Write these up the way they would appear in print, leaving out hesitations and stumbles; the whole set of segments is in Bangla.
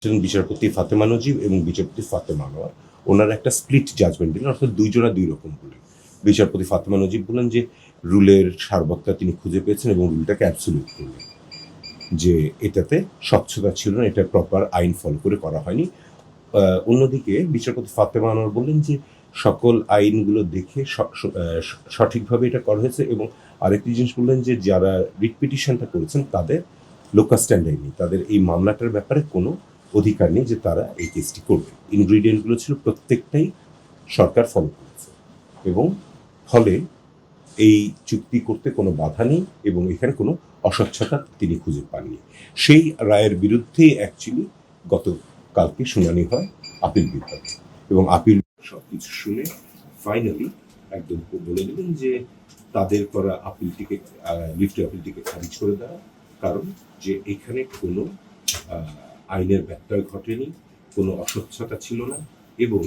বিচারপতি ফাতেমা নজিব এবং বিচারপতি ফাতেমা আনোয়ার ওনারা একটা স্প্লিট জাজমেন্ট দিলেন, অর্থাৎ দুইজনা দুই রকম বলেন। বিচারপতি ফাতেমা নজিব বলেন যে রুলের সারবত্তা তিনি খুঁজে পেয়েছেন এবং রুলটাকে অ্যাবসলিউট করলেন, যে এটাতে স্বচ্ছতা ছিল না, এটা প্রপার আইন ফলো করে করা হয়নি। অন্যদিকে বিচারপতি ফাতেমা আনোয়ার বললেন যে সকল আইনগুলো দেখে সঠিকভাবে এটা করা হয়েছে, এবং আরেকটি জিনিস বললেন যে যারা রিট পিটিশনটা করেছেন তাদের লোকাল স্ট্যান্ডার্ড নেই, তাদের এই মামলাটার ব্যাপারে কোনো অধিকার নেই যে তারা এই কেসটি করবে। ইনগ্রিডিয়েন্টগুলো ছিল প্রত্যেকটাই সরকার ফলো করেছে, এবং ফলে এই চুক্তি করতে কোনো বাধা নেই এবং এখানে কোনো অস্বচ্ছতা তিনি খুঁজে পাননি। সেই রায়ের বিরুদ্ধেই অ্যাকচুয়ালি গতকালকে শুনানি হয় আপিল বিভাগে, এবং আপিল সব কিছু শুনে ফাইনালি একদম বলে দিলেন যে তাদের করা আপিলটিকে লিফটের আপিলটিকে খারিজ করে দেওয়া, কারণ যে এখানে কোনো আইনের ব্যত্যয় ঘটেনি, কোনো অস্বচ্ছতা ছিল না, এবং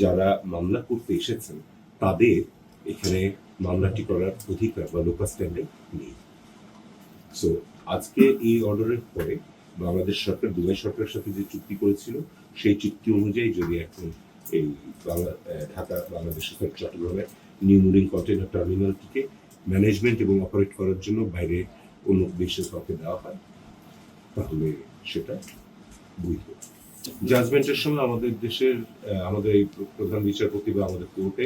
যারা মামলা করতে এসেছেন তাদের এখানে মামলাটি করার অধিকার বা লোকাল স্ট্যান্ডার্ড নেই। সো আজকে এই অর্ডারের পরে বাংলাদেশ সরকার দুবাই সরকারের সাথে যে চুক্তি করেছিল সেই চুক্তি অনুযায়ী যদি এখন এই ঢাকা বাংলাদেশ সরকার চট্টগ্রামের নিউ মুরিং কন্টেইনার টার্মিনালটিকে ম্যানেজমেন্ট এবং অপারেট করার জন্য বাইরে অন্য দেশের কাউকে দেওয়া হয়, তাহলে সেটা বৈধ। জাজমেন্টের সময় আমাদের দেশের আমাদের এই প্রধান বিচারপতি বা আমাদের কোর্টে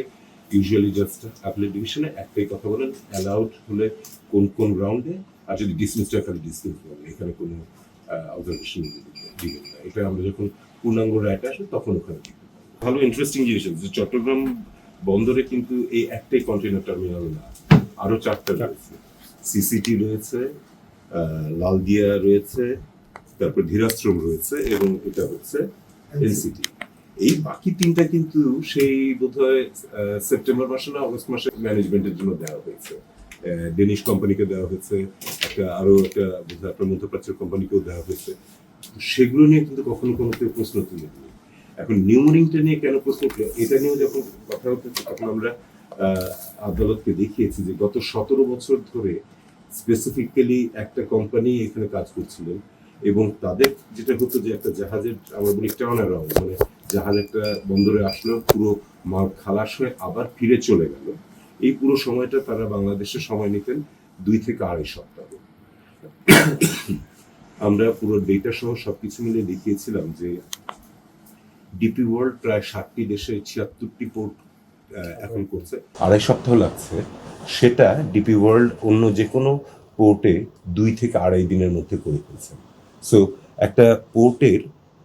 ইউজুয়ালি জাস্ট অ্যাপিলেট ডিভিশনে একটাই কথা বলেন, অ্যালাউড হলে কোন কোন গ্রাউন্ডে, আর যদি ডিসমিস হয় তাহলে ডিসমিস বলেন, এখানে কোনো অবজারভেশন দিবেন না। এটা আমরা যখন পূর্ণাঙ্গ রায়টা আসে তখন ওখানে দিতে ভালো ইন্টারেস্টিং জিনিস আছে যে চট্টগ্রাম বন্দরে কিন্তু এই একটাই কন্টেইনার টার্মিনাল না, আরো 4টা রয়েছে। সিসিটি রয়েছে, লালদিয়া রয়েছে, তারপর ধীরাশ্রম রয়েছে, এবং এটা হচ্ছে এনসিটি। এই বাকি 3টা কিন্তু সেই বোধহয় সেপ্টেম্বর মাসে না অগস্ট মাসে ম্যানেজমেন্টের জন্য দেওয়া হয়েছে, ডেনিশ কোম্পানিকে দেওয়া হয়েছে, আরো একটা বোধহয় আপনার মধ্যপ্রাচ্যের কোম্পানিকেও দেওয়া হয়েছে। সেগুলো নিয়ে কিন্তু কখনো কোনো কেউ প্রশ্ন তুলেনি। এখন নিউমোরিংটা নিয়ে কেন প্রশ্ন উঠলো, এটা নিয়ে যখন কথা হচ্ছে তখন আমরা আদালতকে দেখিয়েছি যে গত 17 বছর ধরে স্পেসিফিক্যালি একটা কোম্পানি এখানে কাজ করছিলেন, এবং তাদের যেটা হতো যে একটা জাহাজের আমরা বলি টার্নারাউন্ড, মানে জাহাজ একটা বন্দরে আসলো, পুরো মাল খালাস হয়ে আবার ফিরে চলে গেল, এই পুরো সময়টা তারা বাংলাদেশে সময় নিতেন 2 থেকে 2.5 সপ্তাহ। আমরা পুরো ডেটা সহ সবকিছু মিলে দেখিয়েছিলাম যে ডিপি ওয়ার্ল্ড প্রায় 60টি দেশে 76টি পোর্ট এখন করছে, 2.5 সপ্তাহ লাগছে। সেটা ডিপি ওয়ার্ল্ড অন্য যে কোনো পোর্টে 2 থেকে 2.5 দিনের মধ্যে করে ফেলছে। সো একটা পোর্টের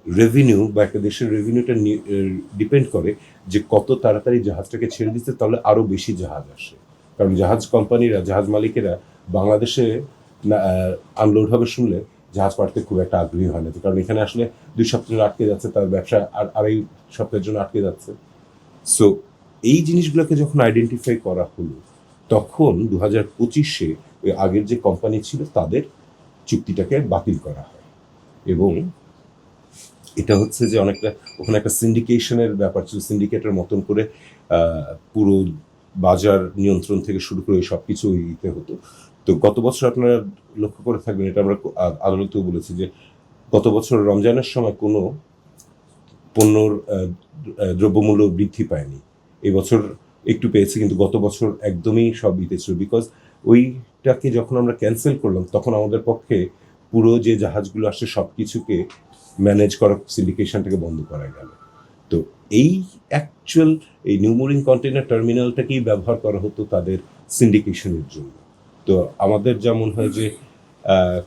রেভিনিউ বা একটা দেশের রেভিনিউটা ডিপেন্ড করে যে কত তাড়াতাড়ি জাহাজটাকে ছেড়ে দিচ্ছে, তাহলে আরও বেশি জাহাজ আসে। কারণ জাহাজ কোম্পানিরা, জাহাজ মালিকেরা বাংলাদেশে আনলোড হবে শুনলে জাহাজ পাঠাতে খুব একটা আগ্রহী হয় না, কারণ এখানে আসলে 2 সপ্তাহের আটকে যাচ্ছে, তার ব্যবসা আর 2.5 সপ্তাহের জন্য আটকে যাচ্ছে। সো এই জিনিসগুলোকে যখন আইডেন্টিফাই করা হলো, তখন 2025-এ ওই আগের যে কোম্পানি ছিল তাদের চুক্তিটাকে বাতিল করা হয়, এবং এটা হচ্ছে যে অনেকটা ওখানে একটা সিন্ডিকেশনের ব্যাপার ছিল, সিন্ডিকেটের মতন করে পুরো বাজার নিয়ন্ত্রণ থেকে শুরু করে সব কিছু দিতে হতো। তো গত বছর আপনারা লক্ষ্য করে থাকবেন, এটা আমরা আদালতেও বলেছি যে গত বছর রমজানের সময় কোনো পণ্যর দ্রব্যমূল্য বৃদ্ধি পায়নি, এবছর একটু পেয়েছে, কিন্তু গত বছর একদমই সব ছিল। বিকজ ওইটাকে যখন আমরা ক্যান্সেল করলাম তখন আমাদের পক্ষে পুরো যে জাহাজগুলো আসছে সব কিছুকে ম্যানেজ করা, সিন্ডিকেশনটাকে বন্ধ করা গেল। তো এই অ্যাকচুয়াল এই নিউমোরিং কন্টেইনার টার্মিনালটাকেই ব্যবহার করা হতো তাদের সিন্ডিকেশনের জন্য। তো আমাদের যেমন হয় যে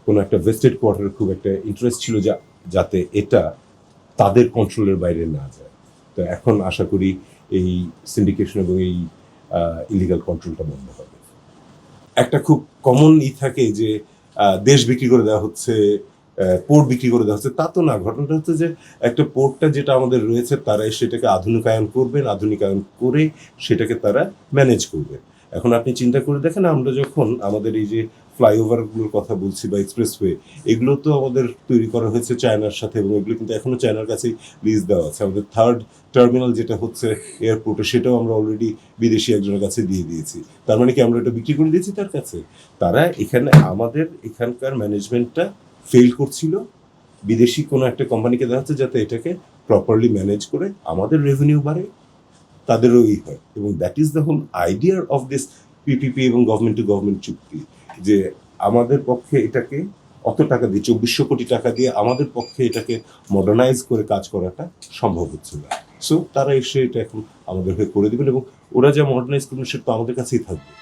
কোনো একটা ভেস্টেড কোয়ার্টারের খুব একটা ইন্টারেস্ট ছিল যাতে এটা তাদের কন্ট্রোলের বাইরে না যায়। তো এখন আশা করি এই সিন্ডিকেশন এবং এই ইলিগাল কন্ট্রোলটা বন্ধ হবে। একটা খুব কমন থাকে যে দেশ বিক্রি করে দেওয়া হচ্ছে, পোর্ট বিক্রি করে দেওয়া হচ্ছে, তা তো না। ঘটনাটা হচ্ছে যে একটা পোর্টটা যেটা আমাদের রয়েছে তারাই সেটাকে আধুনিকায়ন করবেন, আধুনিকায়ন করে সেটাকে তারা ম্যানেজ করবেন। এখন আপনি চিন্তা করে দেখেন, আমরা যখন আমাদের এই যে ফ্লাইওভারগুলোর কথা বলছি বা এক্সপ্রেসওয়ে, এগুলো তো আমাদের তৈরি করা হয়েছে চায়নার সাথে, এবং এগুলো কিন্তু এখনও চায়নার কাছেই লিজ দেওয়া আছে। আমাদের 3rd টার্মিনাল যেটা হচ্ছে এয়ারপোর্টে, সেটাও আমরা অলরেডি বিদেশি একজনের কাছে দিয়ে দিয়েছি। তার মানে কি আমরা এটা বিক্রি করে দিয়েছি তার কাছে? তারা এখানে আমাদের এখানকার ম্যানেজমেন্টটা ফেল করছিল, বিদেশি কোনো একটা কোম্পানিকে দেওয়া হচ্ছে যাতে এটাকে প্রপারলি ম্যানেজ করে আমাদের রেভিনিউ বাড়ে, তাদেরও হয়। এবং that is the whole idea of this PPP এবং গভর্নমেন্ট টু গভর্নমেন্ট চুক্তি, যে আমাদের পক্ষে এটাকে অত টাকা দিয়ে 2400 কোটি টাকা দিয়ে আমাদের পক্ষে এটাকে মডার্নাইজ করে কাজ করাটা সম্ভব হচ্ছে না। সো তারা এসে এটা এখন আমাদের হয়ে করে দেবেন, এবং ওরা যা মডার্নাইজ করবেন সেটা তো আমাদের কাছেই থাকবে।